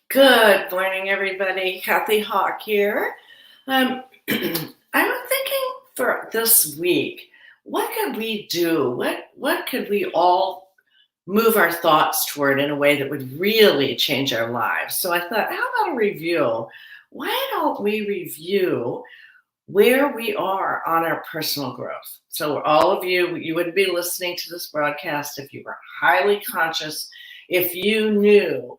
Good morning, everybody. Kathy Hawk here. Um, I'm thinking for this week, what could we do? What could we all move our thoughts toward in a way that would really change our lives? So I thought, how about a review? Why don't we review where we are on our personal growth? So all of you would be listening to this broadcast if you were highly conscious, if you knew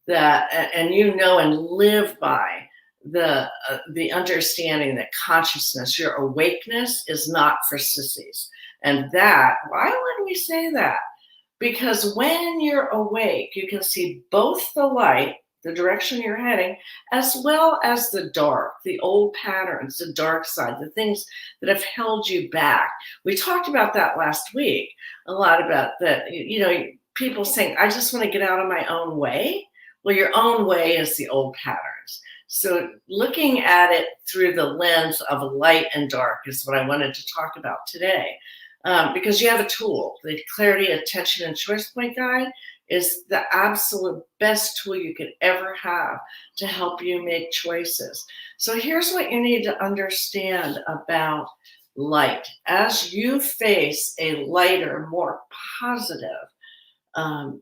that and you know and live by the understanding that consciousness, your awakeness, is not for sissies. And that, why would we say that? Because when you're awake, you can see both the light, the direction you're heading, as well as the dark, the old patterns, the dark side, the things that have held you back. We talked about that last week, a lot about that. People saying, I just want to get out of my own way. Well, your own way is the old patterns. So looking at it through the lens of light and dark is what I wanted to talk about today. Because you have a tool. The Clarity, Attention, and Choice Point Guide is the absolute best tool you could ever have to help you make choices. So here's what you need to understand about light. As you face a lighter, more positive um,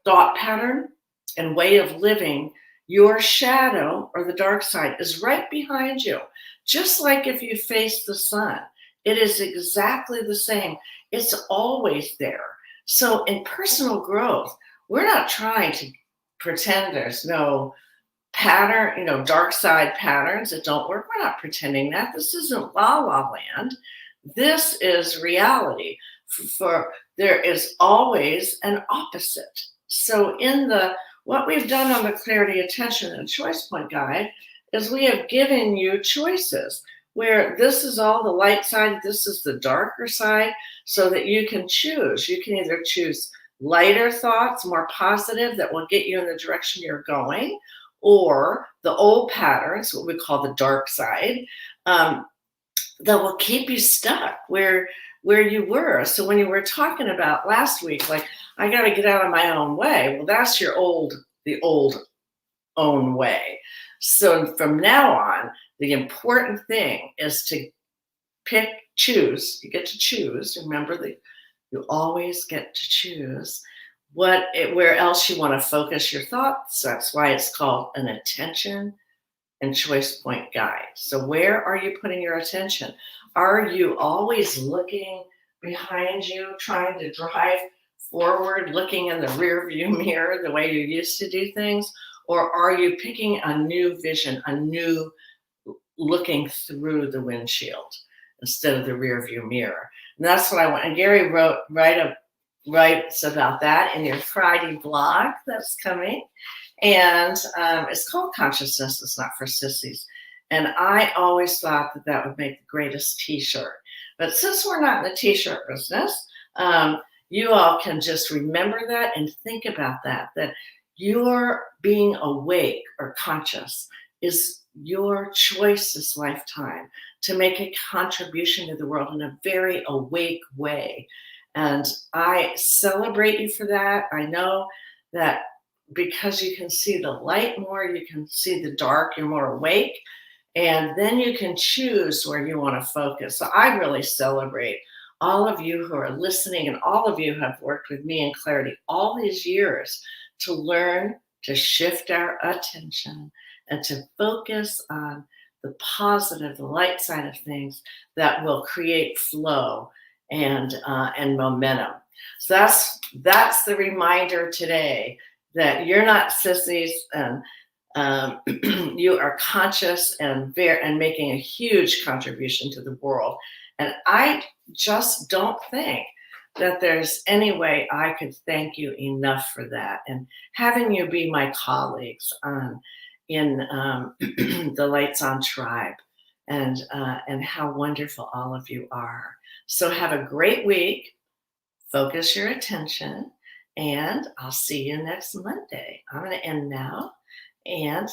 thought pattern and way of living, your shadow or the dark side is right behind you. Just like if you face the sun, it is exactly the same. It's always there. So in personal growth, we're not trying to pretend there's no pattern, dark side patterns that don't work. We're not pretending that. This isn't la la land. This is reality. For there is always an opposite. So in the what we've done on the Clarity, Attention, and Choice Point Guide is we have given you choices where this is all the light side, this is the darker side, so that you can choose. You can either choose lighter thoughts, more positive, that will get you in the direction you're going, or the old patterns, what we call the dark side, that will keep you stuck where you were. So when you were talking about last week, like, I got to get out of my own way. Well, that's the old own way. So from now on, the important thing is to choose. You get to choose. Remember that you always get to choose where else you want to focus your thoughts. That's why it's called an attention and choice point guide. So where are you putting your attention? Are you always looking behind you, trying to drive forward, looking in the rear view mirror the way you used to do things? Or are you picking a new vision, a new looking through the windshield instead of the rear view mirror? And that's what I want. And Gary writes about that in your Friday blog that's coming. And it's called Consciousness is Not for Sissies. And I always thought that would make the greatest t-shirt. But since we're not in the t-shirt business, you all can just remember that and think about that your being awake or conscious is your choice this lifetime to make a contribution to the world in a very awake way. And I celebrate you for that. I know that because you can see the light more, you can see the dark, you're more awake, and then you can choose where you want to focus. So I really celebrate all of you who are listening, and all of you who have worked with me in Clarity all these years to learn to shift our attention and to focus on the positive, the light side of things that will create flow and momentum. So that's the reminder today that you're not sissies, and you are conscious and making a huge contribution to the world. And I just don't think that there's any way I could thank you enough for that. And having you be my colleagues in the Lights On Tribe, and how wonderful all of you are. So have a great week. Focus your attention, and I'll see you next Monday. I'm going to end now. And